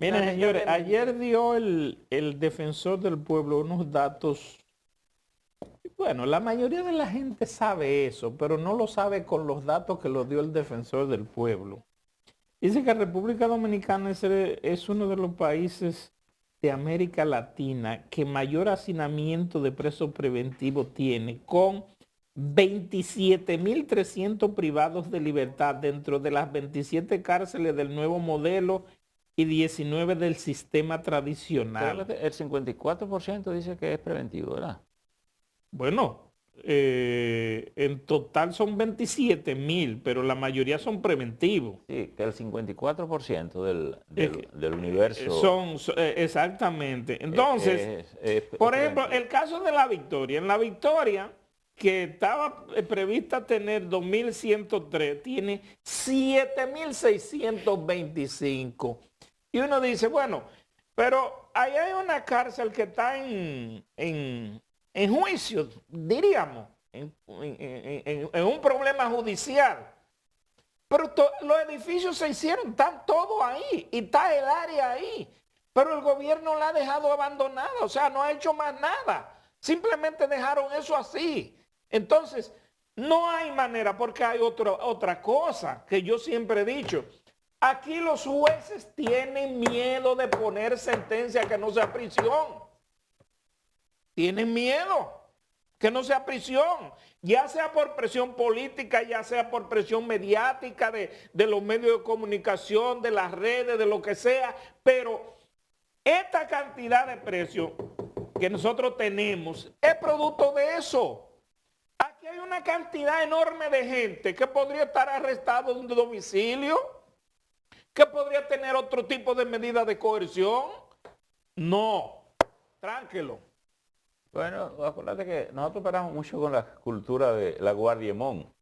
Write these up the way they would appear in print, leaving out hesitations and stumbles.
Miren, señores, lamentablemente. ayer dio el defensor del pueblo unos datos. Bueno, la mayoría de la gente sabe eso, pero no lo sabe con los datos que lo dio el defensor del pueblo. Dice que República Dominicana es uno de los países de América Latina que mayor hacinamiento de presos preventivos tiene, con 27.300 privados de libertad dentro de las 27 cárceles del nuevo modelo y 19 del sistema Creo tradicional. que el 54% dice que es preventivo, ¿verdad? Bueno, en total son 27.000, pero la mayoría son preventivos. Sí, que el 54% del, Es del, que, del universo exactamente. Entonces, es por ejemplo, preventivo. el caso de la Victoria. En la Victoria, que estaba prevista tener 2.103, tiene 7.625. Y uno dice, bueno, pero ahí hay una cárcel que está en juicio, diríamos, en un problema judicial. Pero los edificios se hicieron, están todos ahí y está el área ahí. Pero el gobierno la ha dejado abandonada, o sea, no ha hecho más nada. Simplemente dejaron eso así. Entonces, no hay manera, porque hay otra cosa que yo siempre he dicho. Aquí los jueces tienen miedo de poner sentencia que no sea prisión. Tienen miedo que no sea prisión, ya sea por presión política, ya sea por presión mediática de los medios de comunicación, de las redes, de lo que sea, pero esta cantidad de precios que nosotros tenemos es producto de eso. Aquí hay una cantidad enorme de gente que podría estar arrestado en un domicilio, que podría tener otro tipo de medida de coerción. No, tranquilo. Bueno, acuérdate que nosotros paramos mucho con la cultura de la Guardiemón.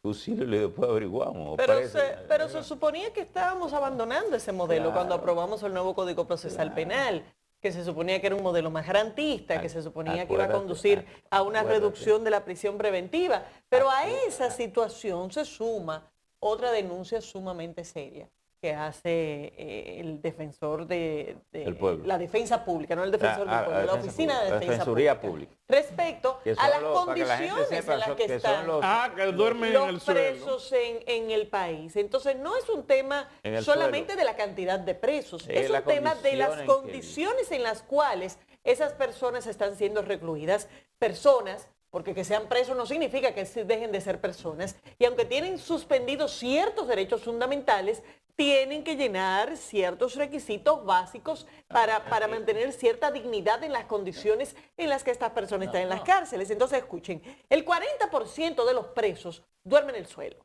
Fusílelo y después averiguamos, parece. Pero se suponía que estábamos abandonando ese modelo cuando Claro, aprobamos el nuevo Código Procesal claro. Penal, que se suponía que era un modelo más garantista, que se suponía que iba a Acuérdate, conducir a una acuérdate, reducción de la prisión preventiva. Pero a esa acuérdate. situación se suma otra denuncia sumamente seria que hace el defensor El de pueblo. la defensa pública, no el defensor del La pueblo, la defensa Oficina pública, de la Defensa Defensoría Pública, Pública. respecto Que a son las los, para que la gente condiciones sepa, en las que que son están Que duermen en los el suelo. presos en el país. Entonces, no es un tema en el suelo. solamente de la cantidad de presos, es La un tema de las condición en que viven. condiciones en las cuales esas personas están siendo recluidas. Personas, porque que sean presos no significa que dejen de ser personas, y aunque tienen suspendidos ciertos derechos fundamentales, tienen que llenar ciertos requisitos básicos para mantener cierta dignidad en las condiciones en las que estas personas No, están en las no. cárceles. Entonces, escuchen, el 40% de los presos duermen en el suelo.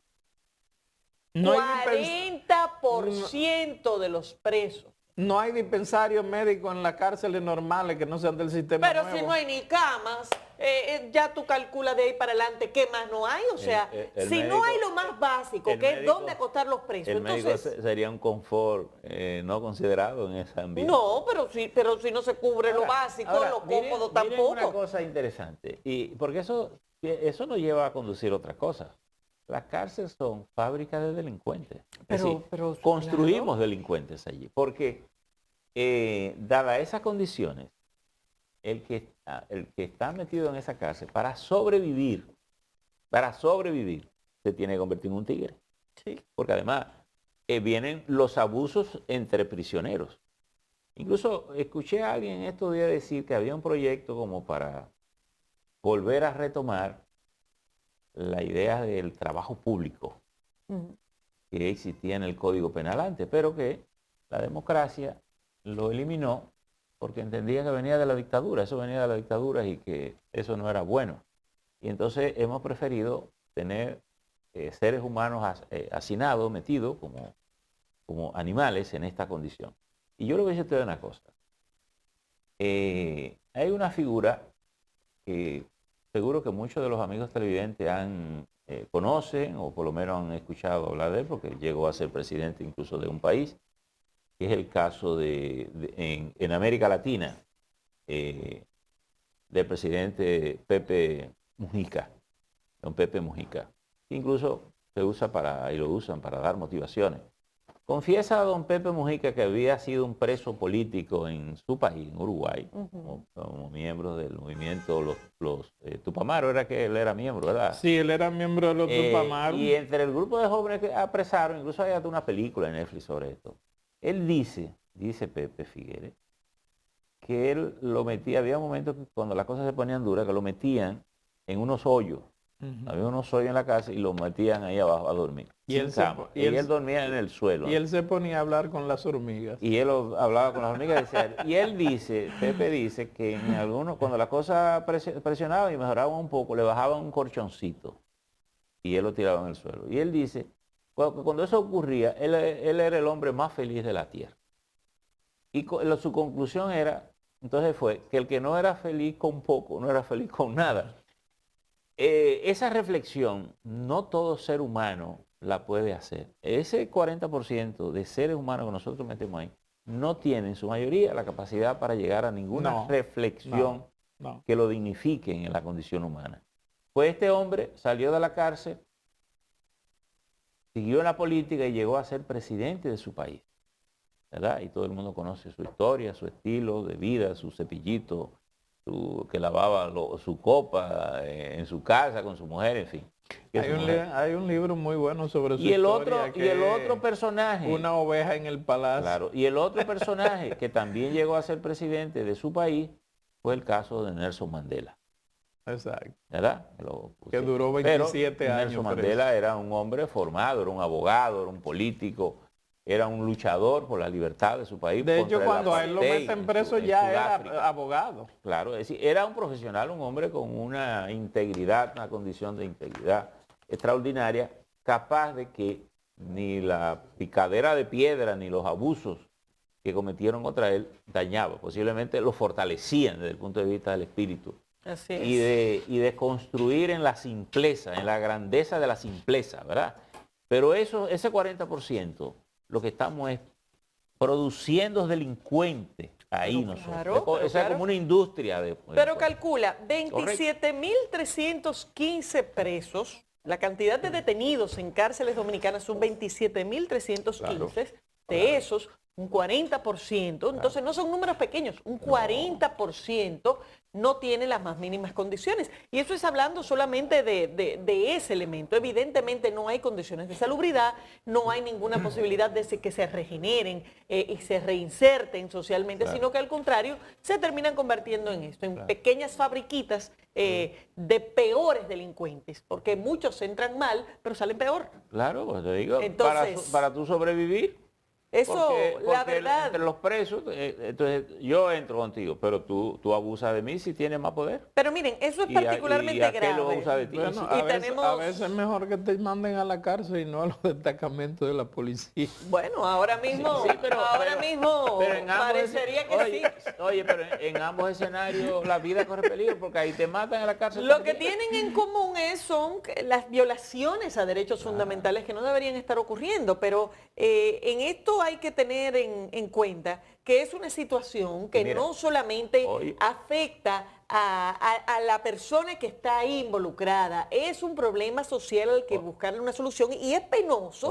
No hay, dispens- no, 40% de los presos. no hay dispensarios médicos en las cárceles normales que no sean del sistema Pero si nuevo. no hay ni camas, ya tú calculas de ahí para adelante qué más no hay. O sea, El si no médico, hay lo más básico, el que es médico, dónde acostar los presos, el médico entonces, sería un confort no considerado en ese ambiente. no, pero si no se cubre lo básico, lo cómodo Miren una tampoco. cosa interesante, y porque eso nos lleva a conducir otra cosa. Las cárceles son fábricas de delincuentes. Es decir, Pero, construimos claro. delincuentes allí, porque dadas esas condiciones, el que está metido en esa cárcel para sobrevivir, se tiene que convertir en un tigre. Sí. Porque además vienen los abusos entre prisioneros. Incluso escuché a alguien estos días decir que había un proyecto como para volver a retomar la idea del trabajo público Ujú. que existía en el Código Penal antes, pero que la democracia lo eliminó porque entendía que venía de la dictadura, eso venía de la dictadura y que eso no era bueno. Y entonces hemos preferido tener seres humanos hacinados, metidos como animales en esta condición. Y yo le voy a decir a ustedes una cosa. Hay una figura que seguro que muchos de los amigos televidentes conocen o por lo menos han escuchado hablar de él porque llegó a ser presidente incluso de un país, que es el caso en América Latina del presidente Pepe Mujica, don Pepe Mujica. Incluso se usa y lo usan para dar motivaciones. Confiesa a don Pepe Mujica que había sido un preso político en su país, en Uruguay, como miembro del movimiento los Tupamaros, era que él era miembro, ¿verdad? Sí, él era miembro de los Tupamaros. Y entre el grupo de jóvenes que apresaron, incluso hay hasta una película en Netflix sobre esto. Él dice Pepe Figueres, que él lo metía, había momentos que cuando las cosas se ponían duras, que lo metían en unos hoyos. Había unos hoyos en la casa y lo metían ahí abajo a dormir. Y él dormía en el suelo. Y él se ponía a hablar con las hormigas. Y él hablaba con las hormigas. Y él dice, Pepe dice, que en algunos, cuando las cosas presionaban y mejoraban un poco, le bajaban un colchoncito y él lo tiraba en el suelo. Y él dice, cuando eso ocurría, él era el hombre más feliz de la tierra. Y su conclusión era, entonces fue, que el que no era feliz con poco, no era feliz con nada. Esa reflexión, no todo ser humano la puede hacer. Ese 40% de seres humanos que nosotros metemos ahí, no tienen, su mayoría, la capacidad para llegar a ninguna reflexión que lo dignifique en la condición humana. Pues este hombre salió de la cárcel, siguió en la política y llegó a ser presidente de su país, ¿verdad? Y todo el mundo conoce su historia, su estilo de vida, su cepillito, que lavaba su copa en su casa con su mujer, en fin. Hay un libro muy bueno sobre su historia. Y el otro personaje. Una oveja en el palacio. Claro, y el otro personaje que también llegó a ser presidente de su país fue el caso de Nelson Mandela. Exacto. ¿Verdad? Que duró 27 años. Nelson Mandela era un hombre formado, era un abogado, era un político, era un luchador por la libertad de su país. De hecho, cuando a él lo meten preso ya era abogado. Claro, es decir, era un profesional, un hombre con una integridad, una condición de integridad extraordinaria, capaz de que ni la picadera de piedra ni los abusos que cometieron contra él dañaban, posiblemente lo fortalecían desde el punto de vista del espíritu. Así es. Y de construir en la simpleza, en la grandeza de la simpleza, ¿verdad? Pero ese 40%, lo que estamos es produciendo delincuentes ahí nosotros. Esa es como una industria. Pero calcula, 27.315 presos, la cantidad de detenidos en cárceles dominicanas son 27.315, de esos un 40%, entonces no son números pequeños, un 40% no tiene las más mínimas condiciones. Y eso es hablando solamente de ese elemento. Evidentemente no hay condiciones de salubridad, no hay ninguna posibilidad de que se regeneren y se reinserten socialmente, sino que al contrario, se terminan convirtiendo en esto, en pequeñas fabriquitas de peores delincuentes, porque muchos entran mal, pero salen peor. Claro, pues te digo, entonces, para tú sobrevivir. Eso, porque la verdad. Entre los presos, entonces yo entro contigo, pero tú abusas de mí si tienes más poder. Pero miren, eso es particularmente ¿Y grave. lo abusa de ti? Bueno, a veces es mejor que te manden a la cárcel y no a los destacamentos de la policía. Bueno, ahora mismo, pero parecería que sí. Oye, pero en ambos escenarios la vida corre peligro porque ahí te matan en la cárcel. Lo que tienen en común son las violaciones a derechos fundamentales que no deberían estar ocurriendo, pero en esto hay que tener en cuenta que es una situación que no solamente afecta a la persona que está ahí involucrada, es un problema social al que buscarle una solución y es penoso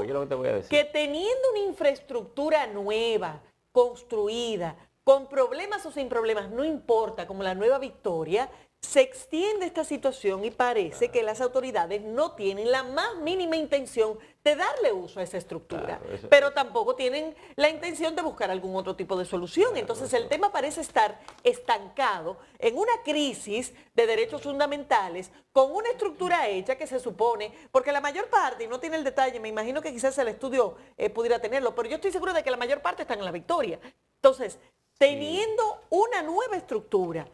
que teniendo una infraestructura nueva, construida, con problemas o sin problemas, no importa, como la Nueva Victoria, se extiende esta situación y parece que las autoridades no tienen la más mínima intención de darle uso a esa estructura, pero tampoco tienen la intención de buscar algún otro tipo de solución. Entonces el tema parece estar estancado en una crisis de derechos fundamentales con una estructura hecha que se supone, porque la mayor parte, y no tiene el detalle, me imagino que quizás el estudio pudiera tenerlo, pero yo estoy segura de que la mayor parte están en la Victoria. Entonces, teniendo una nueva estructura,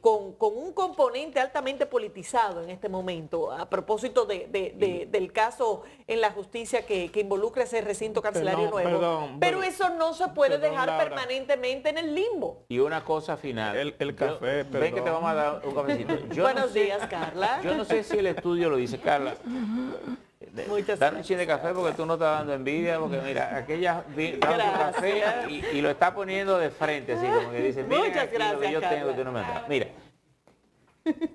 con un componente altamente politizado en este momento, a propósito del caso en la justicia que involucra ese recinto carcelario nuevo. Pero eso no se puede dejar Laura, permanentemente en el limbo. Y una cosa final. El café, ven que te vamos a dar un cafecito. Buenos días, Carla. Yo no sé si el estudio lo dice, Carla. Dame un chin de café porque tú no estás dando envidia, porque mira, aquella da un café y lo está poniendo de frente, así como que dice, mira, muchas gracias, lo que yo Carla. tengo, tú no me das. Mira,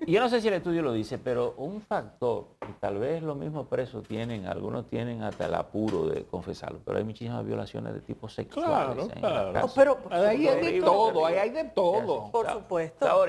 yo no sé si el estudio lo dice, pero un factor, y tal vez los mismos presos tienen, algunos tienen hasta el apuro de confesarlo, pero hay muchísimas violaciones de tipo sexual. Claro, claro. Pero, Ahí hay de Horrible, todo, horrible. ahí hay de todo. por supuesto. Saori,